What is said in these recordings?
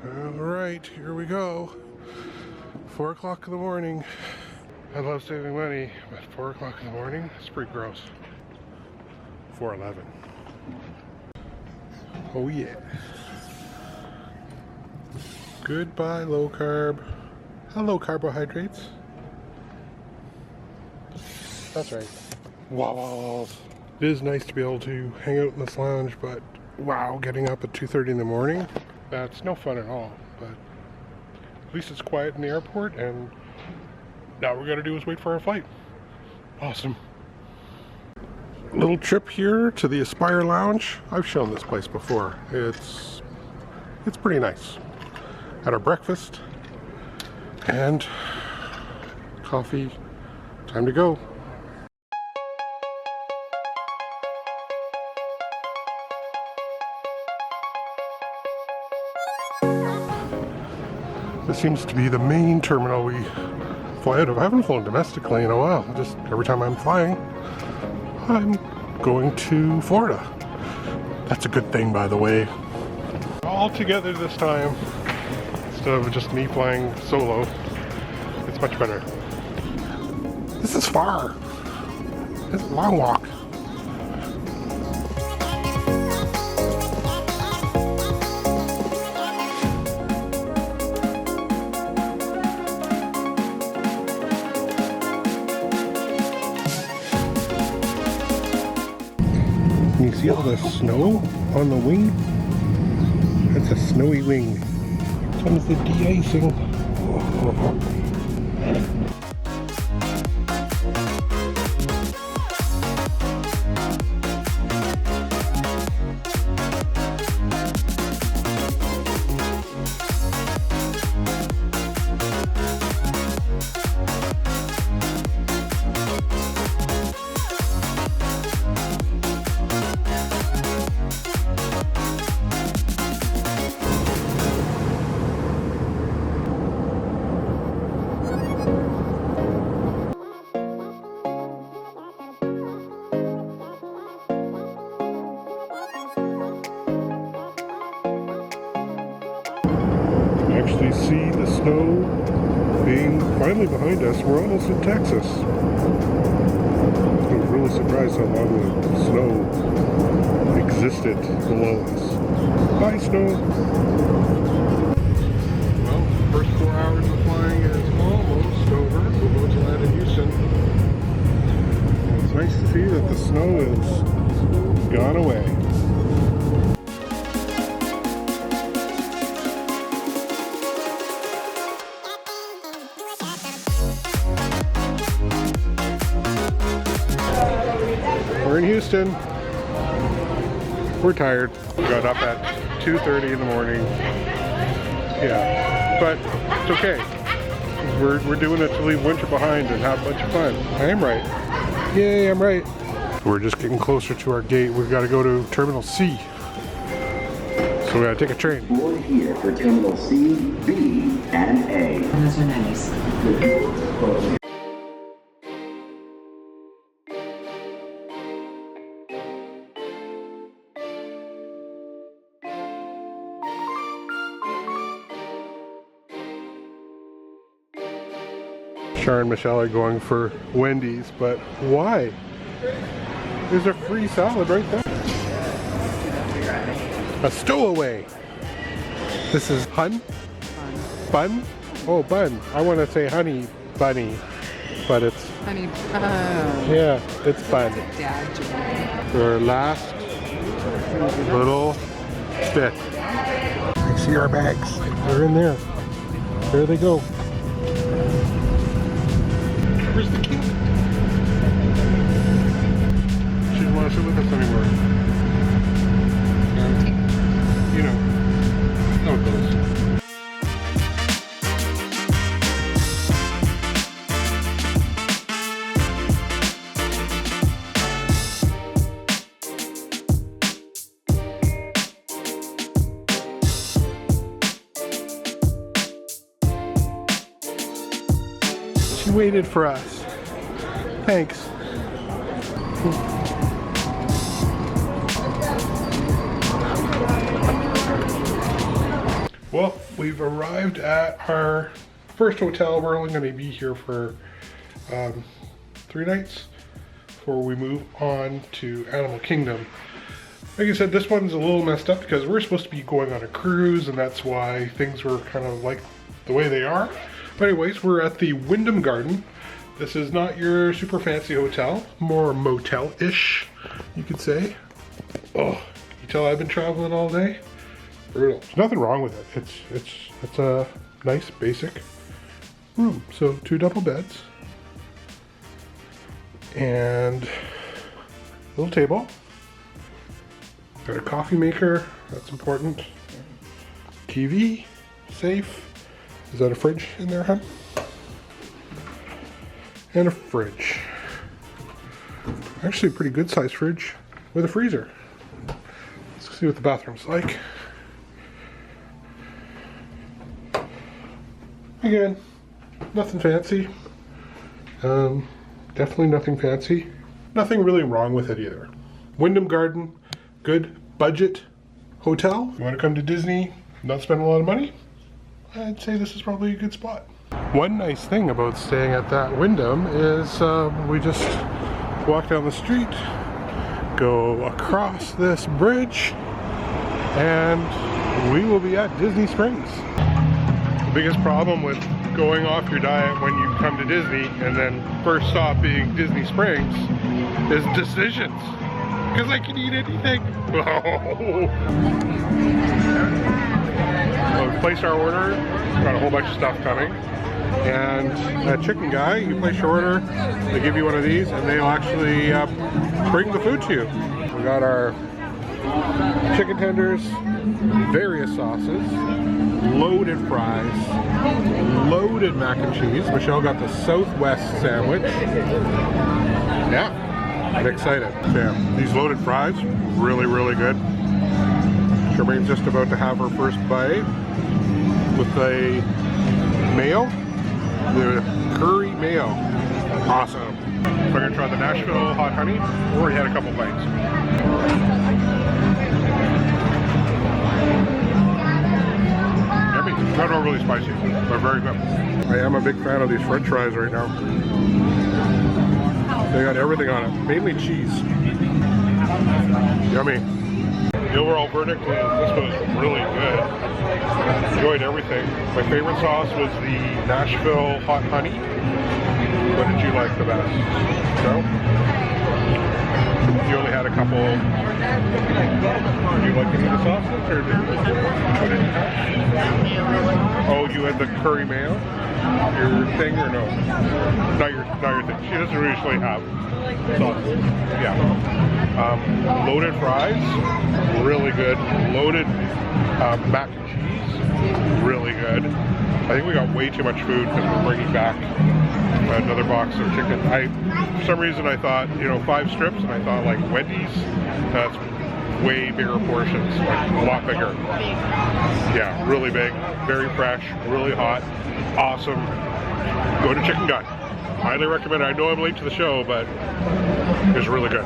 Alright, here we go. 4 o'clock in the morning. I love saving money, but 4 o'clock in the morning, it's pretty gross. 4:11. Oh yeah. Goodbye low carb. Hello carbohydrates. That's right. Wow. It is nice to be able to hang out in this lounge, but wow, getting up at 2:30 in the morning, that's no fun at all. But at least it's quiet in the airport, and now all we gotta do is wait for our flight. Awesome. Little trip here to the Aspire Lounge. I've shown this place before. It's pretty nice. Had our breakfast and coffee. Time to go. This seems to be the main terminal we fly out of. I haven't flown domestically in a while. Just every time I'm flying, I'm going to Florida. That's a good thing, by the way. All together this time, instead of just me flying solo. It's much better. This is far. It's a long walk. Can you see all the snow on the wing? That's a snowy wing. Comes the de-icing. Actually see the snow being finally behind us. We're almost in Texas. I'm really surprised how long the snow existed below us. Bye, snow! Well, first 4 hours of flying is almost over. We'll go to that in Houston. It's nice to see that the snow is gone away. We're in Houston. We're tired. We got up at 2:30 in the morning. Yeah, but it's okay. We're doing it to leave winter behind and have a bunch of fun. I am right. Yay, I'm right. We're just getting closer to our gate. We've got to go to Terminal C. So we got to take a train. Board here for Terminal C, B, and A. Those are nice. The doors are closing. Char and Michelle are going for Wendy's, but why? There's a free salad right there. A stowaway. This is bun? Oh, bun. I want to say honey bunny, but it's Honey bun. yeah, it's bun. Dad joke. For our last little bit. I see our bags. They're in there. There they go. Where's the kid? She didn't want to sit with us anymore. You know how it goes. She waited for us. Thanks. Well, we've arrived at our first hotel. We're only going to be here for 3 nights before we move on to Animal Kingdom. Like I said, this one's a little messed up because we're supposed to be going on a cruise, and that's why things were kind of like the way they are. But anyways, we're at the Wyndham Garden. This is not your super fancy hotel, more motel-ish, you could say. Oh, you tell I've been traveling all day? Brutal. There's nothing wrong with it. It's a nice basic room. So 2 double beds and a little table. Got a coffee maker, that's important. TV, safe. Is that a fridge in there, huh? And a fridge. Actually a pretty good sized fridge with a freezer. Let's see what the bathroom's like. Again, nothing fancy. Definitely nothing fancy. Nothing really wrong with it either. Wyndham Garden, good budget hotel. You want to come to Disney, not spend a lot of money? I'd say this is probably a good spot. One nice thing about staying at that Wyndham is we just walk down the street, go across this bridge, and we will be at Disney Springs. The biggest problem with going off your diet when you come to Disney and then first stop being Disney Springs is decisions. Because I can eat anything. So we placed our order, got a whole bunch of stuff coming. And that chicken guy, you place your order, they give you one of these and they'll actually bring the food to you. We got our chicken tenders, various sauces, loaded fries, loaded mac and cheese. Michelle got the Southwest sandwich. Yeah, I'm excited. Yeah, these loaded fries, really, really good. Charmaine's just about to have her first bite with a mayo, the curry mayo. Awesome. We're gonna try the Nashville hot honey. We already had a couple bites. Yummy. Not overly spicy, but very good. I am a big fan of these French fries right now. They got everything on it, mainly cheese. Yummy. The overall verdict is this was really good. Enjoyed everything. My favorite sauce was the Nashville hot honey. What did you like the best? No? You only had a couple. Did you like any of the sauces, or what did you have? Oh, you had the curry mayo? Your thing, or no? Not your thing. She doesn't usually have sauces. Yeah. Loaded fries, really good. Loaded mac and cheese, really good. I think we got way too much food because we're bringing back another box of chicken. For some reason I thought, 5 strips, and I thought like Wendy's, that's way bigger portions, like a lot bigger. Yeah, really big, very fresh, really hot, awesome. Go to Chicken Gun. Highly recommend it. I know I'm late to the show, but it's really good.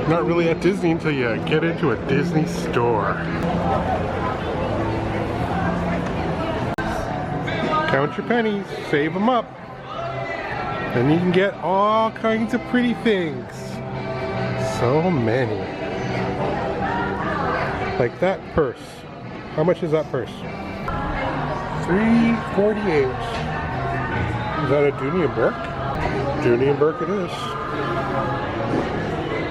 Not really at Disney until you get into a Disney store. Count your pennies, save them up, and you can get all kinds of pretty things. So many. Like that purse. How much is that purse? $3.48. Is that a Dooney & Bourke? Dooney & Bourke it is.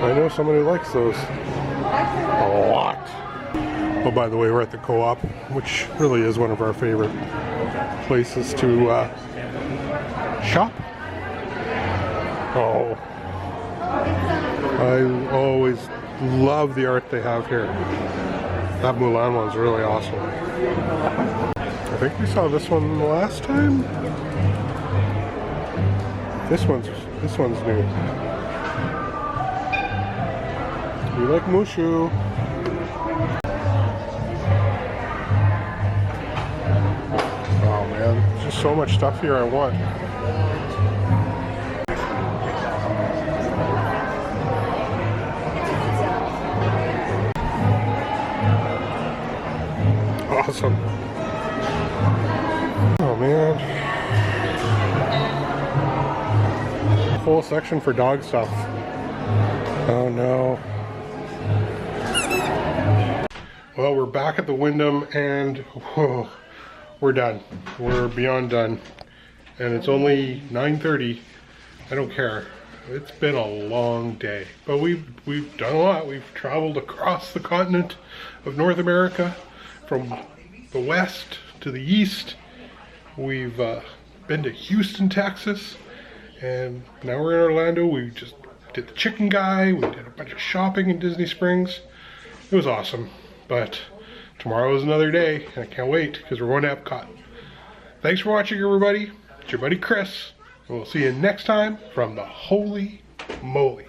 I know someone who likes those a lot. Oh, by the way, we're at the Co-op, which really is one of our favorite places to shop. Oh, I always love the art they have here. That Mulan one's really awesome. I think we saw this one last time. This one's new. We like Mushu. Oh man, there's just so much stuff here I want. Awesome. Oh man. Whole section for dog stuff. Oh no. Well, we're back at the Wyndham and whoa, we're done. We're beyond done. And it's only 9:30. I don't care. It's been a long day, but we've done a lot. We've traveled across the continent of North America, from the west to the east. We've been to Houston, Texas, and now we're in Orlando. We just did the Chicken Guy. We did a bunch of shopping in Disney Springs. It was awesome, but tomorrow is another day, and I can't wait because we're going to Epcot. Thanks for watching, everybody. It's your buddy Chris. And we'll see you next time from the Holy Moly.